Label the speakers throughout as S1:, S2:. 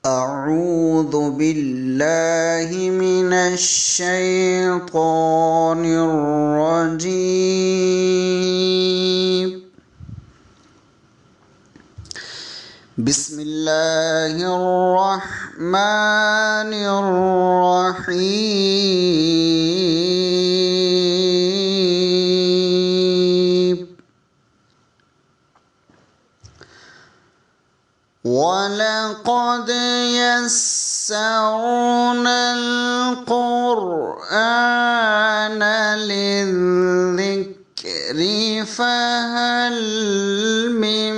S1: أعوذ بالله من الشيطان الرجيم. بسم الله الرحمن الرحيم. وَلَقَدْ يَسَّرْنَا الْقُرْآنَ لِلذِّكْرِ فَهَلْ مِن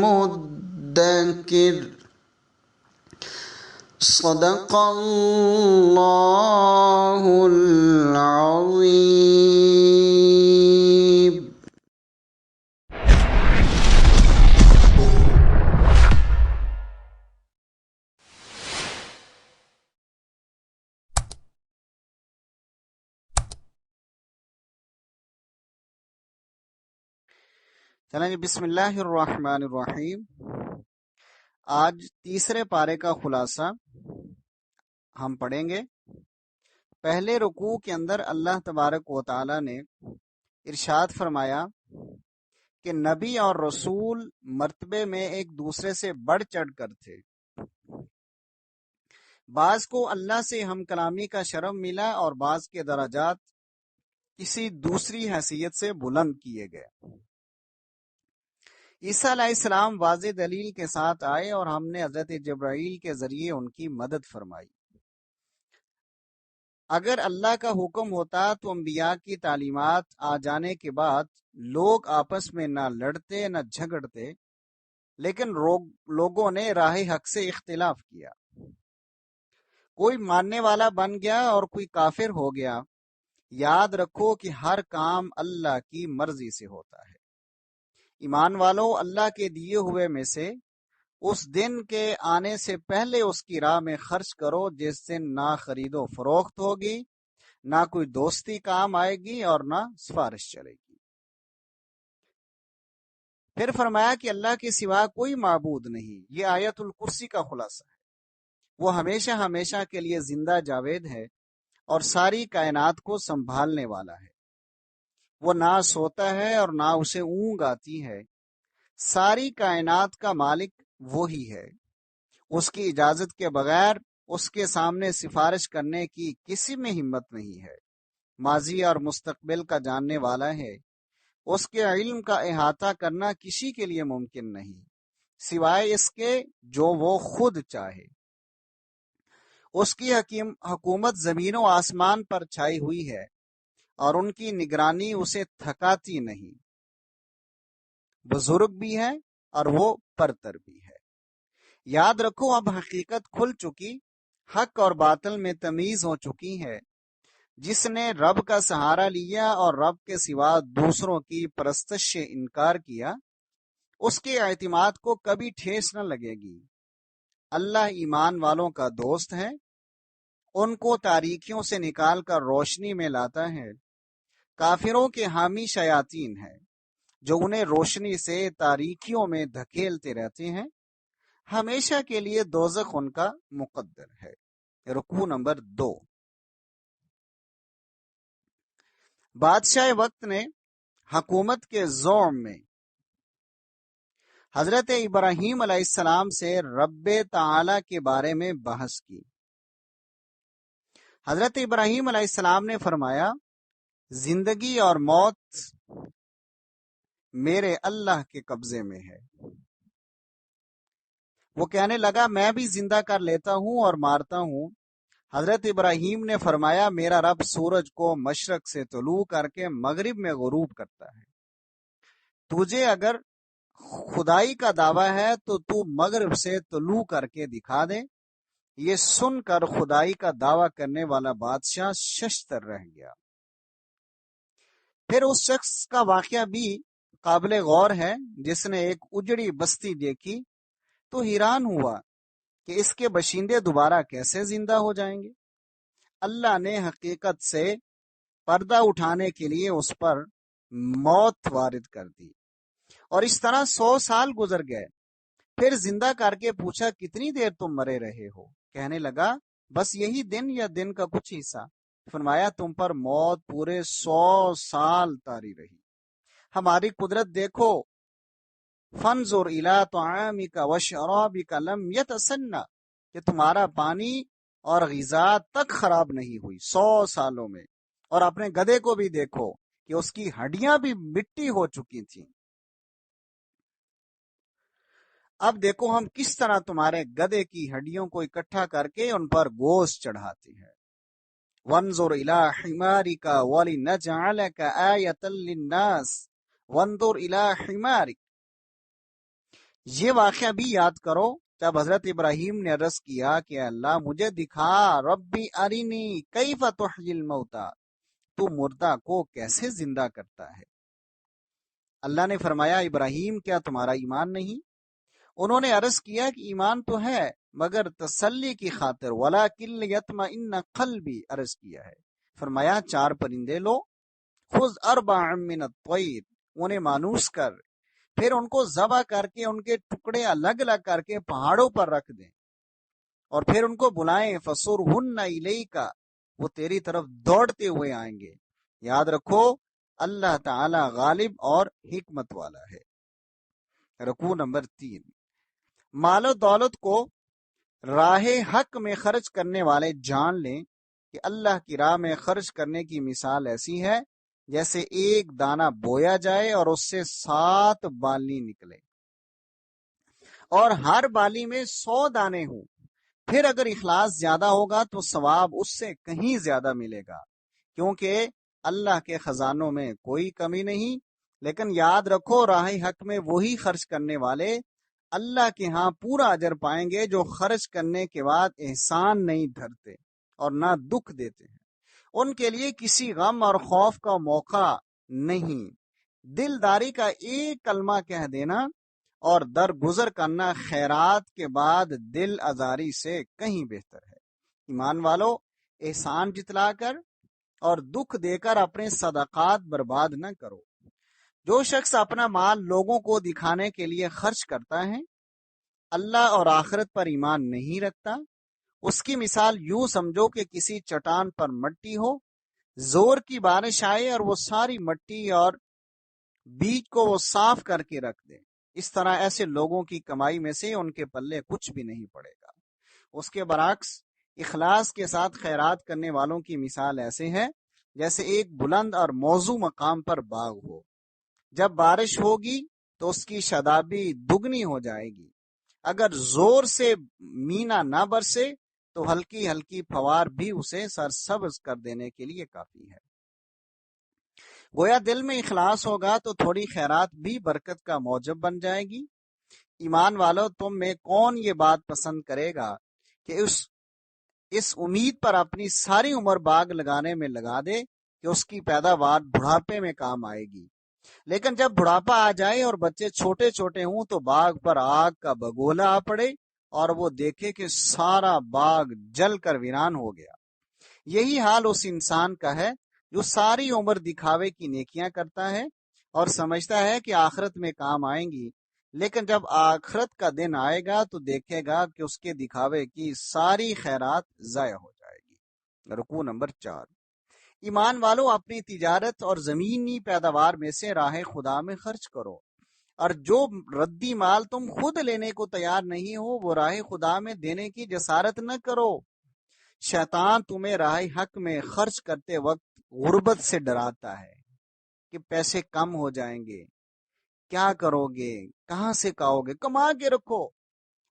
S1: مُّدَّكِرٍ. صدق اللہ العظیم.
S2: چلیں جی، بسم اللہ الرحمن الرحیم. آج تیسرے پارے کا خلاصہ ہم پڑھیں گے. پہلے رکوع کے اندر اللہ تبارک و تعالی نے ارشاد فرمایا کہ نبی اور رسول مرتبے میں ایک دوسرے سے بڑھ چڑھ کر تھے. بعض کو اللہ سے ہم کلامی کا شرف ملا اور بعض کے درجات کسی دوسری حیثیت سے بلند کیے گئے. عیسیٰ علیہ السلام واضح دلیل کے ساتھ آئے اور ہم نے حضرت جبرائیل کے ذریعے ان کی مدد فرمائی. اگر اللہ کا حکم ہوتا تو انبیاء کی تعلیمات آ جانے کے بعد لوگ آپس میں نہ لڑتے نہ جھگڑتے، لیکن لوگوں نے راہ حق سے اختلاف کیا. کوئی ماننے والا بن گیا اور کوئی کافر ہو گیا. یاد رکھو کہ ہر کام اللہ کی مرضی سے ہوتا ہے. ایمان والو، اللہ کے دیے ہوئے میں سے اس دن کے آنے سے پہلے اس کی راہ میں خرچ کرو جس دن نہ خرید و فروخت ہوگی، نہ کوئی دوستی کام آئے گی اور نہ سفارش چلے گی. پھر فرمایا کہ اللہ کے سوا کوئی معبود نہیں. یہ آیت الکرسی کا خلاصہ ہے. وہ ہمیشہ ہمیشہ کے لیے زندہ جاوید ہے اور ساری کائنات کو سنبھالنے والا ہے. وہ نہ سوتا ہے اور نہ اسے اونگ آتی ہے. ساری کائنات کا مالک وہی ہے. اس کی اجازت کے بغیر اس کے سامنے سفارش کرنے کی کسی میں ہمت نہیں ہے. ماضی اور مستقبل کا جاننے والا ہے. اس کے علم کا احاطہ کرنا کسی کے لیے ممکن نہیں سوائے اس کے جو وہ خود چاہے. اس کی حکومت زمین و آسمان پر چھائی ہوئی ہے اور ان کی نگرانی اسے تھکاتی نہیں. بزرگ بھی ہے اور وہ پرتر بھی ہے. یاد رکھو، اب حقیقت کھل چکی، حق اور باطل میں تمیز ہو چکی ہے. جس نے رب کا سہارا لیا اور رب کے سوا دوسروں کی پرستش سے انکار کیا، اس کے اعتماد کو کبھی ٹھیس نہ لگے گی. اللہ ایمان والوں کا دوست ہے. ان کو تاریکیوں سے نکال کر روشنی میں لاتا ہے. کافروں کے حامی شیاطین ہیں جو انہیں روشنی سے تاریکیوں میں دھکیلتے رہتے ہیں. ہمیشہ کے لیے دوزخ ان کا مقدر ہے. رکوع نمبر 2. بادشاہ وقت نے حکومت کے زوم میں حضرت ابراہیم علیہ السلام سے رب تعالی کے بارے میں بحث کی. حضرت ابراہیم علیہ السلام نے فرمایا، زندگی اور موت میرے اللہ کے قبضے میں ہے. وہ کہنے لگا، میں بھی زندہ کر لیتا ہوں اور مارتا ہوں. حضرت ابراہیم نے فرمایا، میرا رب سورج کو مشرق سے طلوع کر کے مغرب میں غروب کرتا ہے. تجھے اگر خدائی کا دعویٰ ہے تو تو مغرب سے طلوع کر کے دکھا دے. یہ سن کر خدائی کا دعویٰ کرنے والا بادشاہ ششتر رہ گیا. پھر اس شخص کا واقعہ بھی قابل غور ہے جس نے ایک اجڑی بستی دیکھی تو حیران ہوا کہ اس کے باشندے دوبارہ کیسے زندہ ہو جائیں گے. اللہ نے حقیقت سے پردہ اٹھانے کے لیے اس پر موت وارد کر دی اور اس طرح 100 سال گزر گئے. پھر زندہ کر کے پوچھا کتنی دیر تم مرے رہے ہو؟ کہنے لگا بس یہی دن یا دن کا کچھ حصہ۔ فرمایا تم پر موت پورے 100 سال طاری رہی۔ ہماری قدرت دیکھو، فانظر الی طعامک وشرابک لم یتسنى، کہ تمہارا پانی اور غذا تک خراب نہیں ہوئی 100 سالوں میں، اور اپنے گدھے کو بھی دیکھو کہ اس کی ہڈیاں بھی مٹی ہو چکی تھیں۔ اب دیکھو ہم کس طرح تمہارے گدھے کی ہڈیوں کو اکٹھا کر کے ان پر گوشت چڑھاتے ہیں۔ وانظر الی حمارک ولنجعلک آیۃ للناس وانظر الی حمارک۔ یہ واقعہ بھی یاد کرو جب حضرت ابراہیم نے عرض کیا کہ اللہ مجھے دکھا، ربی ارینی کیف تحیی الموتى، تو مردہ کو کیسے زندہ کرتا ہے۔ اللہ نے فرمایا ابراہیم کیا تمہارا ایمان نہیں؟ انہوں نے عرض کیا کہ ایمان تو ہے مگر تسلی کی خاطر، وَلَٰكِن لِيَطْمَئِنَّ قَلْبِي، عرض کیا ہے۔ فرمایا 4 پرندے لو، خُذْ أَرْبَعًا مِّنَ الطَّيْرِ، انہیں مانوس کر، پھر ان کو ذبح کر کے ان کے ٹکڑے الگ الگ کر کے پہاڑوں پر رکھ دیں، اور پھر ان کو بلائیں، فَصُرْهُنَّ إِلَيْكَ، وہ تیری طرف دوڑتے ہوئے آئیں گے۔ یاد رکھو اللہ تعالی غالب اور حکمت والا ہے۔ رکوع نمبر 3، مال و دولت کو راہ حق میں خرچ کرنے والے جان لیں کہ اللہ کی راہ میں خرچ کرنے کی مثال ایسی ہے جیسے ایک دانہ بویا جائے اور اس سے 7 بالی نکلے، اور ہر بالی میں 100 دانے ہوں۔ پھر اگر اخلاص زیادہ ہوگا تو ثواب اس سے کہیں زیادہ ملے گا، کیونکہ اللہ کے خزانوں میں کوئی کمی نہیں۔ لیکن یاد رکھو راہ حق میں وہی خرچ کرنے والے اللہ کے ہاں پورا اجر پائیں گے جو خرچ کرنے کے بعد احسان نہیں دھرتے اور نہ دکھ دیتے ہیں۔ ان کے لیے کسی غم اور خوف کا موقع نہیں۔ دلداری کا ایک کلمہ کہہ دینا اور درگزر کرنا خیرات کے بعد دل آزاری سے کہیں بہتر ہے۔ ایمان والو، احسان جتلا کر اور دکھ دے کر اپنے صدقات برباد نہ کرو۔ جو شخص اپنا مال لوگوں کو دکھانے کے لیے خرچ کرتا ہے، اللہ اور آخرت پر ایمان نہیں رکھتا، اس کی مثال یوں سمجھو کہ کسی چٹان پر مٹی ہو، زور کی بارش آئے اور وہ ساری مٹی اور بیج کو وہ صاف کر کے رکھ دے۔ اس طرح ایسے لوگوں کی کمائی میں سے ان کے پلے کچھ بھی نہیں پڑے گا۔ اس کے برعکس اخلاص کے ساتھ خیرات کرنے والوں کی مثال ایسے ہے جیسے ایک بلند اور موزوں مقام پر باغ ہو، جب بارش ہوگی تو اس کی شادابی دگنی ہو جائے گی، اگر زور سے مینا نہ برسے تو ہلکی ہلکی پھوار بھی اسے سرسبز کر دینے کے لیے کافی ہے۔ گویا دل میں اخلاص ہوگا تو تھوڑی خیرات بھی برکت کا موجب بن جائے گی۔ ایمان والو، تم میں کون یہ بات پسند کرے گا کہ اس امید پر اپنی ساری عمر باغ لگانے میں لگا دے کہ اس کی پیداوار بڑھاپے میں کام آئے گی، لیکن جب بڑھاپا آ جائے اور بچے چھوٹے چھوٹے ہوں تو باغ پر آگ کا بگولا آ پڑے اور وہ دیکھے کہ سارا باغ جل کر ویران ہو گیا۔ یہی حال اس انسان کا ہے جو ساری عمر دکھاوے کی نیکیاں کرتا ہے اور سمجھتا ہے کہ آخرت میں کام آئیں گی، لیکن جب آخرت کا دن آئے گا تو دیکھے گا کہ اس کے دکھاوے کی ساری خیرات ضائع ہو جائے گی۔ رکوع نمبر 4، ایمان والو اپنی تجارت اور زمینی پیداوار میں سے راہ خدا میں خرچ کرو، اور جو ردی مال تم خود لینے کو تیار نہیں ہو وہ راہ خدا میں دینے کی جسارت نہ کرو۔ شیطان تمہیں راہ حق میں خرچ کرتے وقت غربت سے ڈراتا ہے کہ پیسے کم ہو جائیں گے، کیا کرو گے، کہاں سے کھاؤ گے، کما کے رکھو۔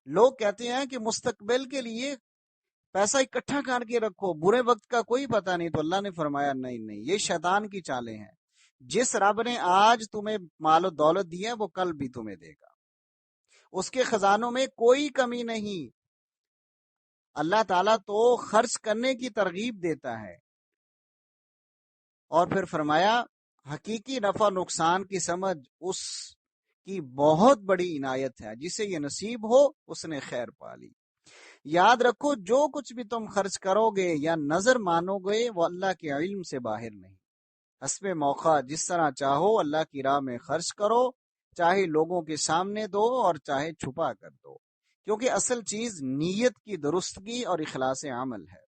S2: لوگ کہتے ہیں کہ مستقبل کے لیے پیسہ اکٹھا کر کے رکھو، برے وقت کا کوئی پتہ نہیں، تو اللہ نے فرمایا نہیں، یہ شیطان کی چالیں ہیں۔ جس رب نے آج تمہیں مال و دولت دی ہے وہ کل بھی تمہیں دے گا، اس کے خزانوں میں کوئی کمی نہیں۔ اللہ تعالیٰ تو خرچ کرنے کی ترغیب دیتا ہے، اور پھر فرمایا حقیقی نفع نقصان کی سمجھ اس کی بہت بڑی عنایت ہے، جسے یہ نصیب ہو اس نے خیر پا لی۔ یاد رکھو جو کچھ بھی تم خرچ کرو گے یا نظر مانو گے وہ اللہ کے علم سے باہر نہیں۔ حسب موقع جس طرح چاہو اللہ کی راہ میں خرچ کرو، چاہے لوگوں کے سامنے دو اور چاہے چھپا کر دو، کیونکہ اصل چیز نیت کی درستگی اور اخلاص عمل ہے۔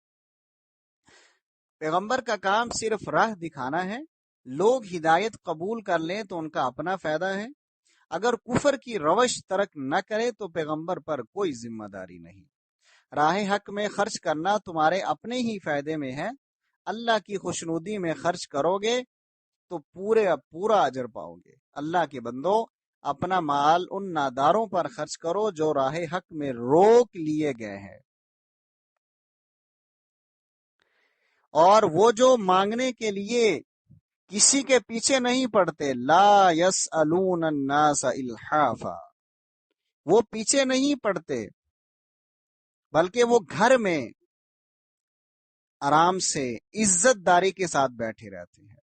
S2: پیغمبر کا کام صرف راہ دکھانا ہے، لوگ ہدایت قبول کر لیں تو ان کا اپنا فائدہ ہے، اگر کفر کی روش ترک نہ کرے تو پیغمبر پر کوئی ذمہ داری نہیں۔ راہ حق میں خرچ کرنا تمہارے اپنے ہی فائدے میں ہے، اللہ کی خوشنودی میں خرچ کرو گے تو پورا اجر پاؤ گے۔ اللہ کے بندو، اپنا مال ان ناداروں پر خرچ کرو جو راہ حق میں روک لیے گئے ہیں، اور وہ جو مانگنے کے لیے کسی کے پیچھے نہیں پڑتے، لا یسألون الناس الحافا، وہ پیچھے نہیں پڑتے بلکہ وہ گھر میں آرام سے عزت داری کے ساتھ بیٹھے رہتے ہیں۔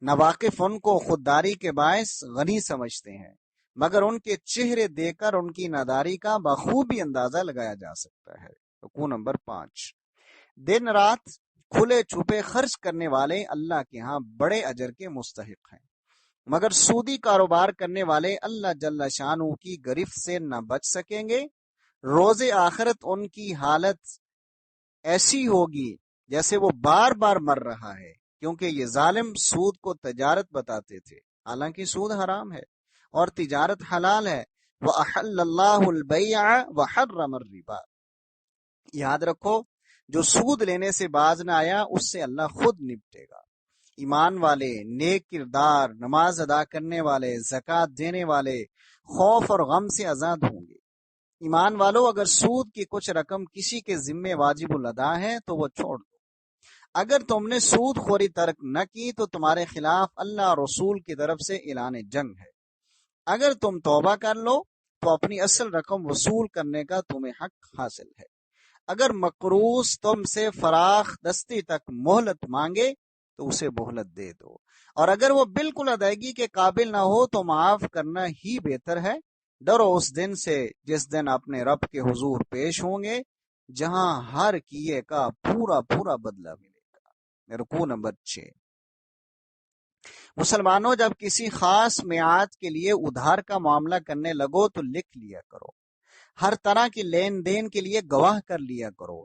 S2: ناواقف ان کو خودداری کے باعث غنی سمجھتے ہیں، مگر ان کے چہرے دیکھ کر ان کی ناداری کا بخوبی اندازہ لگایا جا سکتا ہے۔ رکوع نمبر 5۔ دن رات کھلے چھپے خرچ کرنے والے اللہ کے ہاں بڑے اجر کے مستحق ہیں، مگر سودی کاروبار کرنے والے اللہ جل شانہ کی گرفت سے نہ بچ سکیں گے۔ روز آخرت ان کی حالت ایسی ہوگی جیسے وہ بار بار مر رہا ہے، کیونکہ یہ ظالم سود کو تجارت بتاتے تھے، حالانکہ سود حرام ہے اور تجارت حلال ہے۔ وَأَحَلَّ اللَّهُ الْبَيْعَ وَحَرَّمَ الرِّبَا، یاد رکھو جو سود لینے سے باز نہ آیا اس سے اللہ خود نپٹے گا۔ ایمان والے، نیک کردار، نماز ادا کرنے والے، زکوٰۃ دینے والے خوف اور غم سے آزاد ہوں گے۔ ایمان والو، اگر سود کی کچھ رقم کسی کے ذمے واجب الادا ہے تو وہ چھوڑ دو۔ اگر تم نے سود خوری ترک نہ کی تو تمہارے خلاف اللہ اور رسول کی طرف سے اعلان جنگ ہے۔ اگر تم توبہ کر لو تو اپنی اصل رقم وصول کرنے کا تمہیں حق حاصل ہے۔ اگر مقروض تم سے فراخ دستی تک مہلت مانگے تو اسے مہلت دے دو، اور اگر وہ بالکل ادائیگی کے قابل نہ ہو تو معاف کرنا ہی بہتر ہے۔ ڈرو اس دن سے جس دن اپنے رب کے حضور پیش ہوں گے، جہاں ہر کیے کا پورا بدلہ ملے گا۔ رکوع نمبر 6۔ مسلمانوں، جب کسی خاص میعاد کے لیے ادھار کا معاملہ کرنے لگو تو لکھ لیا کرو، ہر طرح کی لین دین کے لیے گواہ کر لیا کرو۔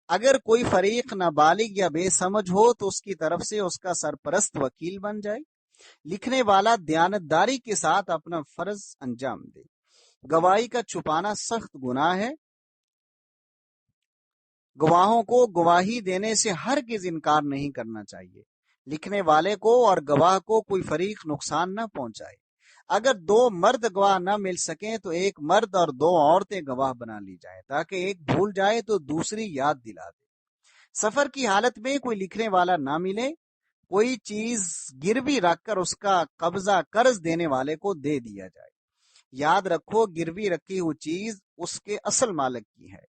S2: اگر کوئی فریق نابالغ یا بے سمجھ ہو تو اس کی طرف سے اس کا سرپرست وکیل بن جائے۔ لکھنے والا دیانتداری کے ساتھ اپنا فرض انجام دے۔ گواہی کا چھپانا سخت گناہ ہے۔ گواہوں کو گواہی دینے سے ہرگز انکار نہیں کرنا چاہیے۔ لکھنے والے کو اور گواہ کو کوئی فریق نقصان نہ پہنچائے۔ اگر دو مرد گواہ نہ مل سکیں تو ایک مرد اور دو عورتیں گواہ بنا لی جائیں، تاکہ ایک بھول جائے تو دوسری یاد دلا دے۔ سفر کی حالت میں کوئی لکھنے والا نہ ملے، کوئی چیز گروی رکھ کر اس کا قبضہ قرض دینے والے کو دے دیا جائے۔ یاد رکھو، گروی رکھی ہوئی چیز اس کے اصل مالک کی ہے۔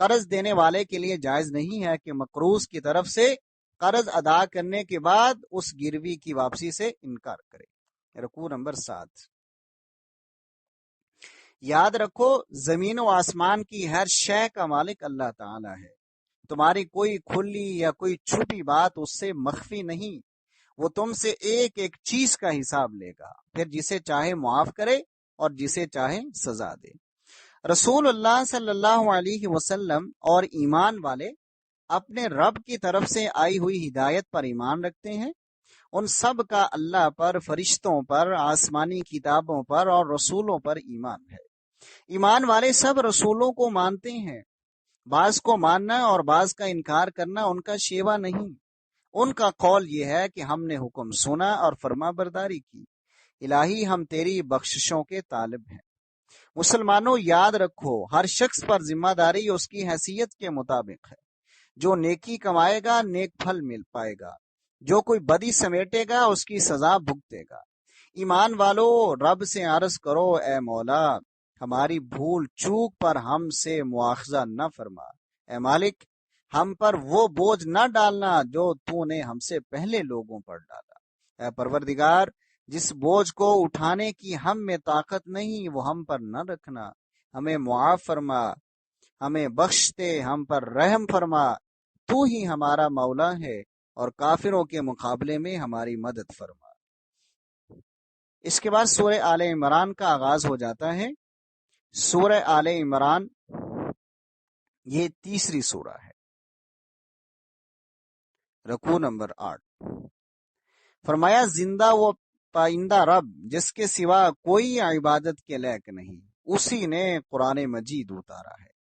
S2: قرض دینے والے کے لیے جائز نہیں ہے کہ مقروض کی طرف سے قرض ادا کرنے کے بعد اس گروی کی واپسی سے انکار کرے۔ رکوع نمبر 7۔ یاد رکھو، زمین و آسمان کی ہر شے کا مالک اللہ تعالی ہے۔ تمہاری کوئی کھلی یا کوئی چھپی بات اس سے مخفی نہیں۔ وہ تم سے ایک ایک چیز کا حساب لے گا، پھر جسے چاہے معاف کرے اور جسے چاہے سزا دے۔ رسول اللہ صلی اللہ علیہ وسلم اور ایمان والے اپنے رب کی طرف سے آئی ہوئی ہدایت پر ایمان رکھتے ہیں۔ ان سب کا اللہ پر، فرشتوں پر، آسمانی کتابوں پر اور رسولوں پر ایمان ہے۔ ایمان والے سب رسولوں کو مانتے ہیں۔ بعض کو ماننا اور بعض کا انکار کرنا ان کا شیوا نہیں۔ ان کا قول یہ ہے کہ ہم نے حکم سنا اور فرما برداری کی۔ الہی، ہم تیری بخششوں کے طالب ہیں۔ مسلمانوں، یاد رکھو، ہر شخص پر ذمہ داری اس کی حیثیت کے مطابق ہے۔ جو نیکی کمائے گا نیک پھل مل پائے گا، جو کوئی بدی سمیٹے گا اس کی سزا بھگتے گا۔ ایمان والو، رب سے عرض کرو، اے مولا، ہماری بھول چوک پر ہم سے مواخذہ نہ فرما۔ اے مالک، ہم پر وہ بوجھ نہ ڈالنا جو تو نے ہم سے پہلے لوگوں پر ڈالا۔ اے پروردگار، جس بوجھ کو اٹھانے کی ہم میں طاقت نہیں وہ ہم پر نہ رکھنا۔ ہمیں معاف فرما، ہمیں بخش دے، ہم پر رحم فرما۔ تو ہی ہمارا مولا ہے اور کافروں کے مقابلے میں ہماری مدد فرما۔ اس کے بعد سورہ آل عمران کا آغاز ہو جاتا ہے۔ سورہ آل عمران یہ تیسری سورہ ہے، رکوع نمبر 8۔ فرمایا زندہ وہ پائندہ رب جس کے سوا کوئی عبادت کے لائق نہیں، اسی نے قرآن مجید اتارا ہے،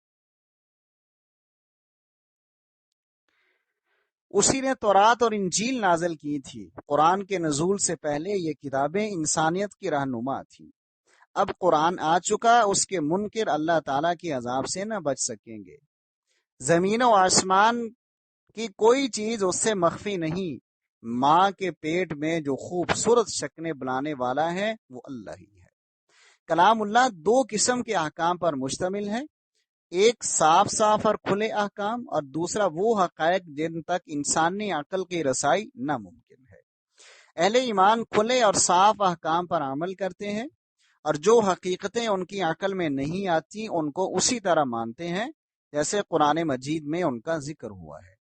S2: اسی نے تورات اور انجیل نازل کی تھی۔ قرآن کے نزول سے پہلے یہ کتابیں انسانیت کی رہنما تھیں۔ اب قرآن آ چکا، اس کے منکر اللہ تعالیٰ کے عذاب سے نہ بچ سکیں گے۔ زمین و آسمان کی کوئی چیز اس سے مخفی نہیں۔ ماں کے پیٹ میں جو خوبصورت شکلیں بنانے والا ہے وہ اللہ ہی ہے۔ کلام اللہ دو قسم کے احکام پر مشتمل ہے، ایک صاف صاف اور کھلے احکام، اور دوسرا وہ حقائق جن تک انسانی عقل کی رسائی ناممکن ہے۔ اہل ایمان کھلے اور صاف احکام پر عمل کرتے ہیں، اور جو حقیقتیں ان کی عقل میں نہیں آتی ان کو اسی طرح مانتے ہیں جیسے قرآن مجید میں ان کا ذکر ہوا ہے۔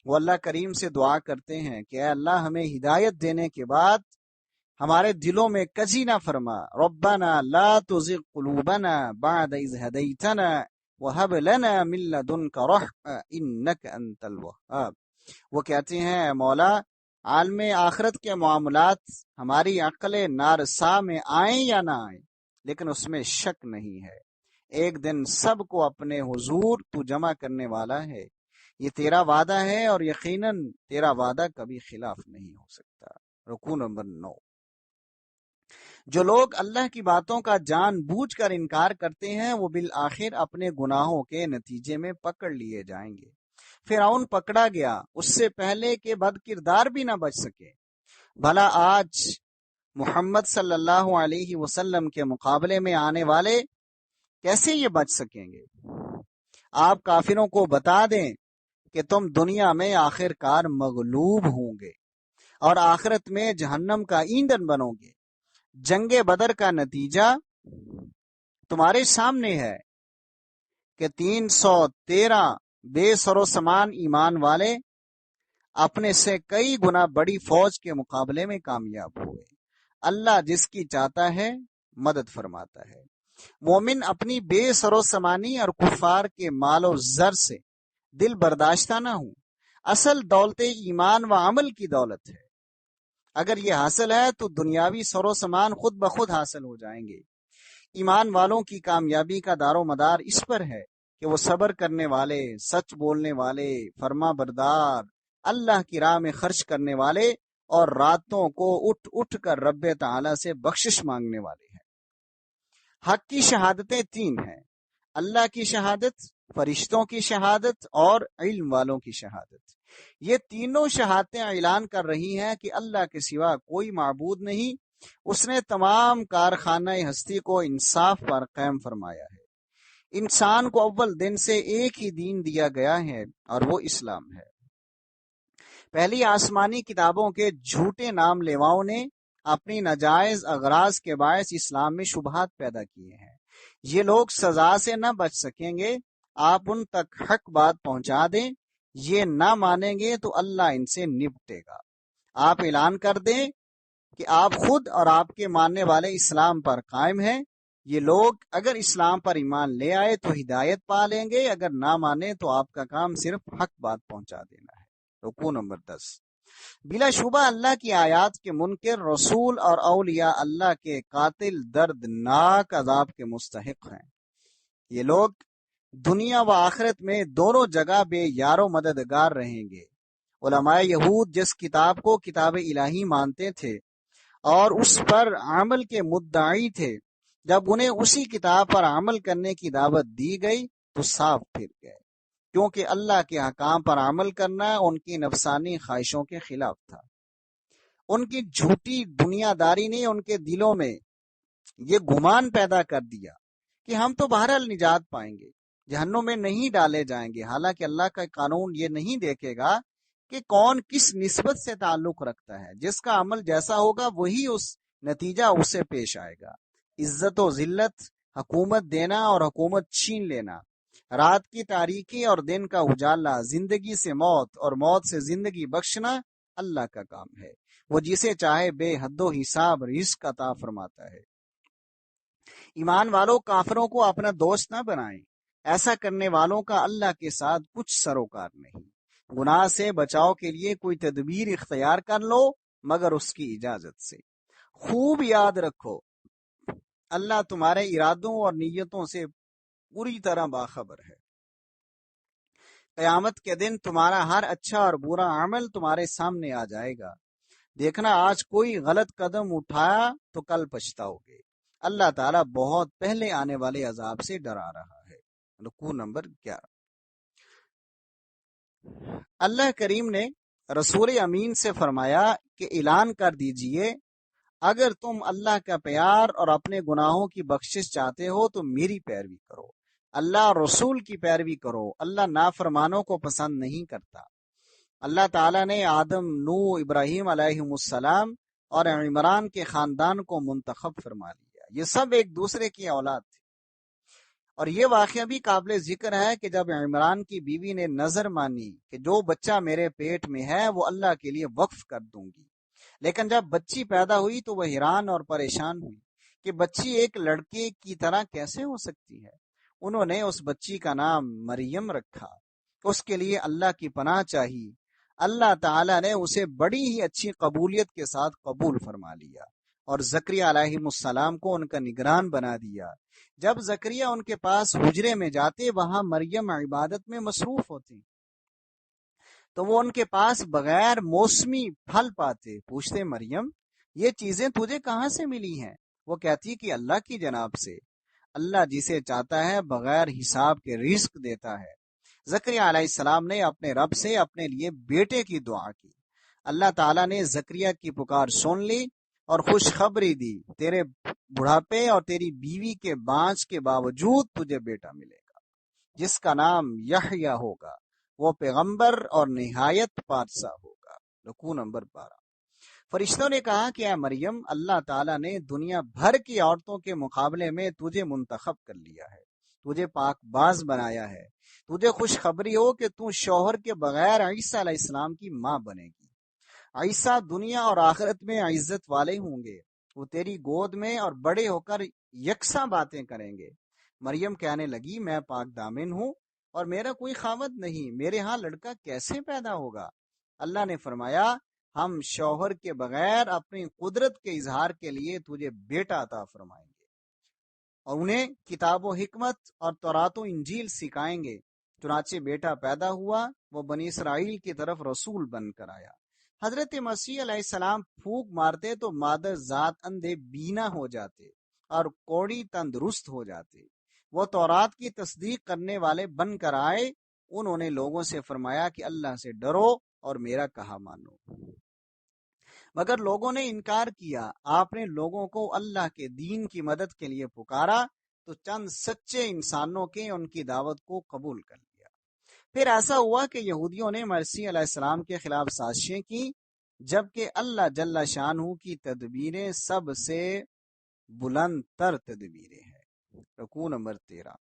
S2: وہ اللہ کریم سے دعا کرتے ہیں کہ اے اللہ ہمیں ہدایت دینے کے بعد ہمارے دلوں میں کجی نہ فرما، ربنا لا تزغ قلوبنا بعد اذ ہدیتنا وہب لنا من لدنک رحمۃ انک انت الوہاب۔ وہ کہتے ہیں اے مولا، عالم آخرت کے معاملات ہماری عقل نارسا میں آئیں یا نہ آئیں، لیکن اس میں شک نہیں ہے ایک دن سب کو اپنے حضور تو جمع کرنے والا ہے۔ یہ تیرا وعدہ ہے اور یقیناً تیرا وعدہ کبھی خلاف نہیں ہو سکتا۔ رکوع نمبر 9۔ جو لوگ اللہ کی باتوں کا جان بوجھ کر انکار کرتے ہیں وہ بالآخر اپنے گناہوں کے نتیجے میں پکڑ لیے جائیں گے۔ فرعون پکڑا گیا، اس سے پہلے کہ بد کردار بھی نہ بچ سکے۔ بھلا آج محمد صلی اللہ علیہ وسلم کے مقابلے میں آنے والے کیسے یہ بچ سکیں گے؟ آپ کافروں کو بتا دیں کہ تم دنیا میں آخر کار مغلوب ہوں گے اور آخرت میں جہنم کا ایندھن بنو گے۔ جنگ بدر کا نتیجہ تمہارے سامنے ہے کہ 313 بے سر و سامان ایمان والے اپنے سے کئی گنا بڑی فوج کے مقابلے میں کامیاب ہوئے۔ اللہ جس کی چاہتا ہے مدد فرماتا ہے۔ مومن اپنی بے سر و سامانی اور کفار کے مال و زر سے دل برداشتہ نہ ہوں۔ اصل دولت ایمان و عمل کی دولت ہے۔ اگر یہ حاصل ہے تو دنیاوی سر و سامان خود بخود حاصل ہو جائیں گے۔ ایمان والوں کی کامیابی کا دار و مدار اس پر ہے کہ وہ صبر کرنے والے، سچ بولنے والے، فرما بردار، اللہ کی راہ میں خرچ کرنے والے اور راتوں کو اٹھ اٹھ کر رب تعالی سے بخشش مانگنے والے ہیں۔ حق کی شہادتیں 3 ہیں، اللہ کی شہادت، فرشتوں کی شہادت اور علم والوں کی شہادت۔ یہ تینوں شہادتیں اعلان کر رہی ہیں کہ اللہ کے سوا کوئی معبود نہیں، اس نے تمام کارخانہ ہستی کو انصاف پر قائم فرمایا ہے۔ انسان کو اول دن سے ایک ہی دین دیا گیا ہے اور وہ اسلام ہے۔ پہلی آسمانی کتابوں کے جھوٹے نام لیواؤں نے اپنی ناجائز اغراض کے باعث اسلام میں شبہات پیدا کیے ہیں۔ یہ لوگ سزا سے نہ بچ سکیں گے۔ آپ ان تک حق بات پہنچا دیں، یہ نہ مانیں گے تو اللہ ان سے نپٹے گا۔ آپ اعلان کر دیں کہ آپ خود اور آپ کے ماننے والے اسلام پر قائم ہیں۔ یہ لوگ اگر اسلام پر ایمان لے آئے تو ہدایت پا لیں گے، اگر نہ مانے تو آپ کا کام صرف حق بات پہنچا دینا ہے۔ رکوع نمبر 10۔ بلا شبہ اللہ کی آیات کے منکر رسول اور اولیاء اللہ کے قاتل دردناک عذاب کے مستحق ہیں۔ یہ لوگ دنیا و آخرت میں دونوں جگہ بے یار و مددگار رہیں گے۔ علماء یہود جس کتاب کو کتاب الہی مانتے تھے اور اس پر عمل کے مدعی تھے، جب انہیں اسی کتاب پر عمل کرنے کی دعوت دی گئی تو صاف پھر گئے، کیونکہ اللہ کے احکام پر عمل کرنا ان کی نفسانی خواہشوں کے خلاف تھا۔ ان کی جھوٹی دنیا داری نے ان کے دلوں میں یہ گمان پیدا کر دیا کہ ہم تو بہرحال نجات پائیں گے، جہنم میں نہیں ڈالے جائیں گے۔ حالانکہ اللہ کا قانون یہ نہیں دیکھے گا کہ کون کس نسبت سے تعلق رکھتا ہے، جس کا عمل جیسا ہوگا وہی اس نتیجہ اسے پیش آئے گا۔ عزت و ذلت، حکومت دینا اور حکومت چھین لینا، رات کی تاریکی اور دن کا اجالا، زندگی سے موت اور موت سے زندگی بخشنا، اللہ کا کام ہے، وہ جسے چاہے بے حد و حساب رزق عطا فرماتا ہے۔ ایمان والوں، کافروں کو اپنا دوست نہ بنائیں، ایسا کرنے والوں کا اللہ کے ساتھ کچھ سروکار نہیں۔ گناہ سے بچاؤ کے لیے کوئی تدبیر اختیار کر لو مگر اس کی اجازت سے۔ خوب یاد رکھو، اللہ تمہارے ارادوں اور نیتوں سے پوری طرح باخبر ہے۔ قیامت کے دن تمہارا ہر اچھا اور برا عمل تمہارے سامنے آ جائے گا۔ دیکھنا، آج کوئی غلط قدم اٹھایا تو کل پچھتاؤ گے۔ اللہ تعالیٰ بہت پہلے آنے والے عذاب سے ڈرا رہا ہے۔ رکوع نمبر 11۔ اللہ کریم نے رسول امین سے فرمایا کہ اعلان کر دیجئے، اگر تم اللہ کا پیار اور اپنے گناہوں کی بخشش چاہتے ہو تو میری پیروی کرو، اللہ اور رسول کی پیروی کرو۔ اللہ نافرمانوں کو پسند نہیں کرتا۔ اللہ تعالیٰ نے آدم، نوح، ابراہیم علیہ السلام اور عمران کے خاندان کو منتخب فرما لیا۔ یہ سب ایک دوسرے کی اولاد تھی، اور یہ واقعہ بھی قابل ذکر ہے کہ جب عمران کی بیوی نے نظر مانی کہ جو بچہ میرے پیٹ میں ہے وہ اللہ کے لیے وقف کر دوں گی، لیکن جب بچی پیدا ہوئی تو وہ حیران اور پریشان ہوئی کہ بچی ایک لڑکے کی طرح کیسے ہو سکتی ہے۔ انہوں نے اس بچی کا نام مریم رکھا۔ اس کے لیے اللہ کی پناہ چاہی۔ اللہ تعالیٰ نے اسے بڑی ہی اچھی قبولیت کے ساتھ قبول فرما لیا اور زکریا علیہ السلام کو ان کا نگران بنا دیا۔ جب زکریا ان کے پاس حجرے میں جاتے، وہاں مریم عبادت میں مصروف ہوتی، تو وہ ان کے پاس بغیر موسمی پھل پاتے۔ پوچھتے، مریم یہ چیزیں تجھے کہاں سے ملی ہیں؟ وہ کہتی کہ اللہ کی جناب سے۔ اللہ جسے چاہتا ہے بغیر حساب کے رزق دیتا ہے۔ زکریا علیہ السلام نے اپنے رب سے اپنے لیے بیٹے کی دعا کی۔ اللہ تعالیٰ نے زکریا کی پکار سن لی اور خوشخبری دی، تیرے بڑھاپے اور تیری بیوی کے بانجھ کے باوجود تجھے بیٹا ملے گا جس کا نام یحییٰ ہوگا، وہ پیغمبر اور نہایت پارسا ہوگا۔ رکوع نمبر 12۔ فرشتوں نے کہا کہ اے مریم، اللہ تعالیٰ نے دنیا بھر کی عورتوں کے مقابلے میں تجھے منتخب کر لیا ہے، تجھے پاک باز بنایا ہے۔ تجھے خوشخبری ہو کہ تو شوہر کے بغیر عیسیٰ علیہ السلام کی ماں بنے گی۔ عیسیٰ دنیا اور آخرت میں عزت والے ہوں گے، وہ تیری گود میں اور بڑے ہو کر یکساں باتیں کریں گے۔ مریم کہنے لگی، میں پاک دامن ہوں اور میرا کوئی خاوند نہیں، میرے ہاں لڑکا کیسے پیدا ہوگا؟ اللہ نے فرمایا، ہم شوہر کے بغیر اپنی قدرت کے اظہار کے لیے تجھے بیٹا عطا فرمائیں گے اور انہیں کتاب و حکمت اور تورات و انجیل سکھائیں گے۔ چنانچہ بیٹا پیدا ہوا، وہ بنی اسرائیل کی طرف رسول بن کر آیا۔ حضرت مسیح علیہ السلام پھونک مارتے تو مادر ذات اندھے بینا ہو جاتے اور کوڑی تندرست ہو جاتے۔ وہ تورات کی تصدیق کرنے والے بن کر آئے۔ انہوں نے لوگوں سے فرمایا کہ اللہ سے ڈرو اور میرا کہا مانو، مگر لوگوں نے انکار کیا۔ آپ نے لوگوں کو اللہ کے دین کی مدد کے لیے پکارا تو چند سچے انسانوں کے ان کی دعوت کو قبول کر لیا۔ پھر ایسا ہوا کہ یہودیوں نے مسیح علیہ السلام کے خلاف سازشیں کی، جبکہ اللہ جل شانہ کی تدبیریں سب سے بلند تر تدبیریں ہیں۔ رکوع نمبر 13۔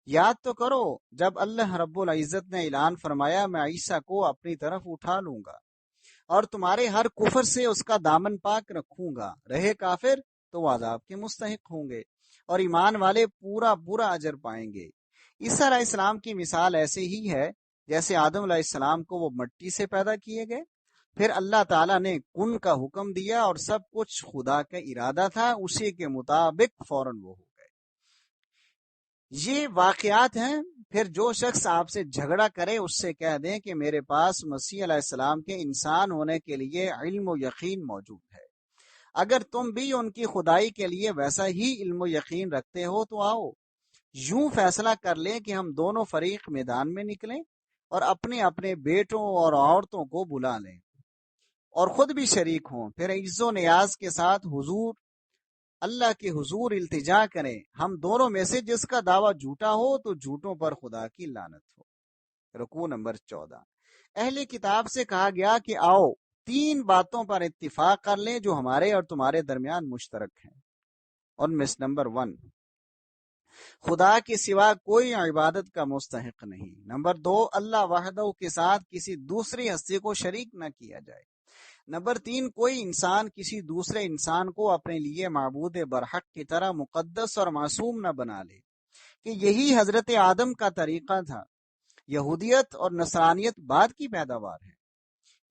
S2: یاد تو کرو جب اللہ رب العزت نے اعلان فرمایا، میں عیسیٰ کو اپنی طرف اٹھا لوں گا اور تمہارے ہر کفر سے اس کا دامن پاک رکھوں گا، رہے کافر تو وہ عذاب کے مستحق ہوں گے اور ایمان والے پورا پورا اجر پائیں گے۔ عیسیٰ علیہ السلام کی مثال ایسے ہی ہے جیسے آدم علیہ السلام کو وہ مٹی سے پیدا کیے گئے، پھر اللہ تعالیٰ نے کن کا حکم دیا اور سب کچھ خدا کا ارادہ تھا، اسی کے مطابق فوراً وہ ہو گئے۔ یہ واقعات ہیں۔ پھر جو شخص آپ سے جھگڑا کرے اس سے کہہ دیں کہ میرے پاس مسیح علیہ السلام کے انسان ہونے کے لیے علم و یقین موجود ہے۔ اگر تم بھی ان کی خدائی کے لیے ویسا ہی علم و یقین رکھتے ہو تو آؤ، یوں فیصلہ کر لیں کہ ہم دونوں فریق میدان میں نکلیں اور اپنے اپنے بیٹوں اور عورتوں کو بلا لیں اور خود بھی شریک ہوں، پھر عز و نیاز کے ساتھ حضور اللہ کے حضور التجا کریں، ہم دونوں میں سے جس کا دعویٰ جھوٹا ہو تو جھوٹوں پر خدا کی لعنت ہو۔ رکوع نمبر 14۔ اہل کتاب سے کہا گیا کہ آؤ 3 باتوں پر اتفاق کر لیں جو ہمارے اور تمہارے درمیان مشترک ہیں۔ ان میں نمبر 1، خدا کے سوا کوئی عبادت کا مستحق نہیں۔ نمبر 2، اللہ وحدہ کے ساتھ کسی دوسری ہستی کو شریک نہ کیا جائے۔ نمبر 3، کوئی انسان کسی دوسرے انسان کو اپنے لیے معبود برحق کی طرح مقدس اور معصوم نہ بنا لے، کہ یہی حضرت آدم کا طریقہ تھا۔ یہودیت اور نصرانیت بعد کی پیداوار ہے۔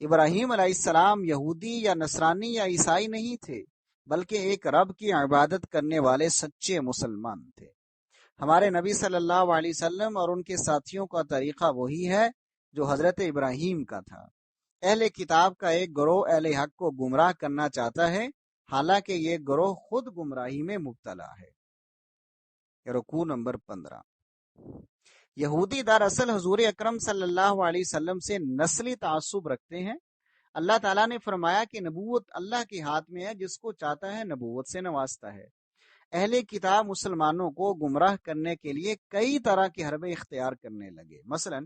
S2: ابراہیم علیہ السلام یہودی یا نصرانی یا عیسائی نہیں تھے، بلکہ ایک رب کی عبادت کرنے والے سچے مسلمان تھے۔ ہمارے نبی صلی اللہ علیہ وسلم اور ان کے ساتھیوں کا طریقہ وہی ہے جو حضرت ابراہیم کا تھا۔ اہل کتاب کا ایک گروہ اہل حق کو گمراہ کرنا چاہتا ہے، حالانکہ یہ گروہ خود گمراہی میں مبتلا ہے۔ رکوع نمبر 15۔ یہودی دراصل حضور اکرم صلی اللہ علیہ وسلم سے نسلی تعصب رکھتے ہیں۔ اللہ تعالیٰ نے فرمایا کہ نبوت اللہ کے ہاتھ میں ہے، جس کو چاہتا ہے نبوت سے نوازتا ہے۔ اہل کتاب مسلمانوں کو گمراہ کرنے کے لیے کئی طرح کے حربے اختیار کرنے لگے۔ مثلا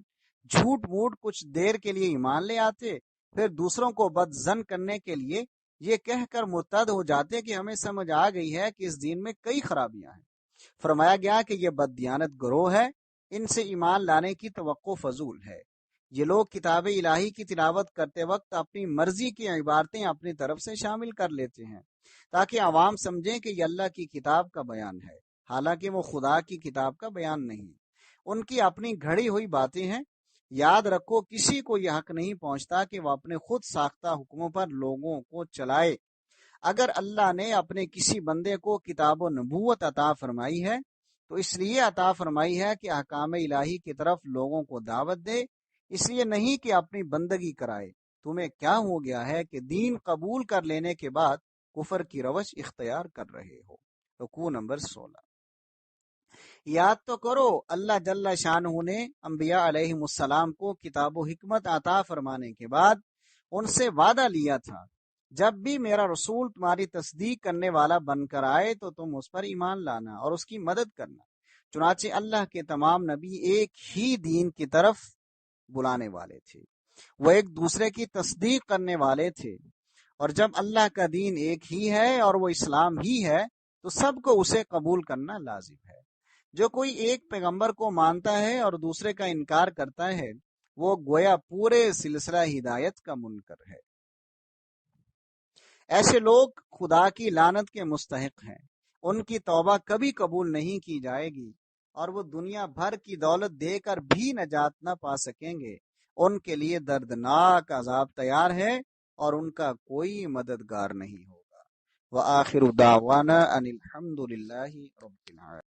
S2: جھوٹ موٹ کچھ دیر کے لیے ایمان لے آتے، پھر دوسروں کو بد ظن کرنے کے لیے یہ کہہ کر مرتد ہو جاتے کہ ہمیں سمجھ آ گئی ہے کہ اس دین میں کئی خرابیاں ہیں۔ فرمایا گیا کہ یہ بددیانت گروہ ہے، ان سے ایمان لانے کی توقع فضول ہے۔ یہ لوگ کتاب الہی کی تلاوت کرتے وقت اپنی مرضی کی عبارتیں اپنی طرف سے شامل کر لیتے ہیں تاکہ عوام سمجھیں کہ یہ اللہ کی کتاب کا بیان ہے، حالانکہ وہ خدا کی کتاب کا بیان نہیں۔ ان کی اپنی گھڑی ہوئی باتیں ہیں۔ یاد رکھو، کسی کو یہ حق نہیں پہنچتا کہ وہ اپنے خود ساختہ حکموں پر لوگوں کو چلائے۔ اگر اللہ نے اپنے کسی بندے کو کتاب و نبوت عطا فرمائی ہے تو اس لیے عطا فرمائی ہے کہ احکام الہی کی طرف لوگوں کو دعوت دے، اس لیے نہیں کہ اپنی بندگی کرائے۔ تمہیں کیا ہو گیا ہے کہ دین قبول کر لینے کے بعد کفر کی روش اختیار کر رہے ہو؟ رکوع نمبر 16۔ یاد تو کرو، اللہ جل شانہ نے انبیاء علیہ السلام کو کتاب و حکمت عطا فرمانے کے بعد ان سے وعدہ لیا تھا، جب بھی میرا رسول تمہاری تصدیق کرنے والا بن کر آئے تو تم اس پر ایمان لانا اور اس کی مدد کرنا۔ چنانچہ اللہ کے تمام نبی ایک ہی دین کی طرف بلانے والے تھے، وہ ایک دوسرے کی تصدیق کرنے والے تھے، اور جب اللہ کا دین ایک ہی ہے اور وہ اسلام ہی ہے تو سب کو اسے قبول کرنا لازم ہے۔ جو کوئی ایک پیغمبر کو مانتا ہے اور دوسرے کا انکار کرتا ہے وہ گویا پورے سلسلہ ہدایت کا منکر ہے۔ ایسے لوگ خدا کی لعنت کے مستحق ہیں، ان کی توبہ کبھی قبول نہیں کی جائے گی اور وہ دنیا بھر کی دولت دے کر بھی نجات نہ پا سکیں گے۔ ان کے لیے دردناک عذاب تیار ہے اور ان کا کوئی مددگار نہیں ہوگا۔ وآخر دعوانا ان الحمد للہ رب العالمین۔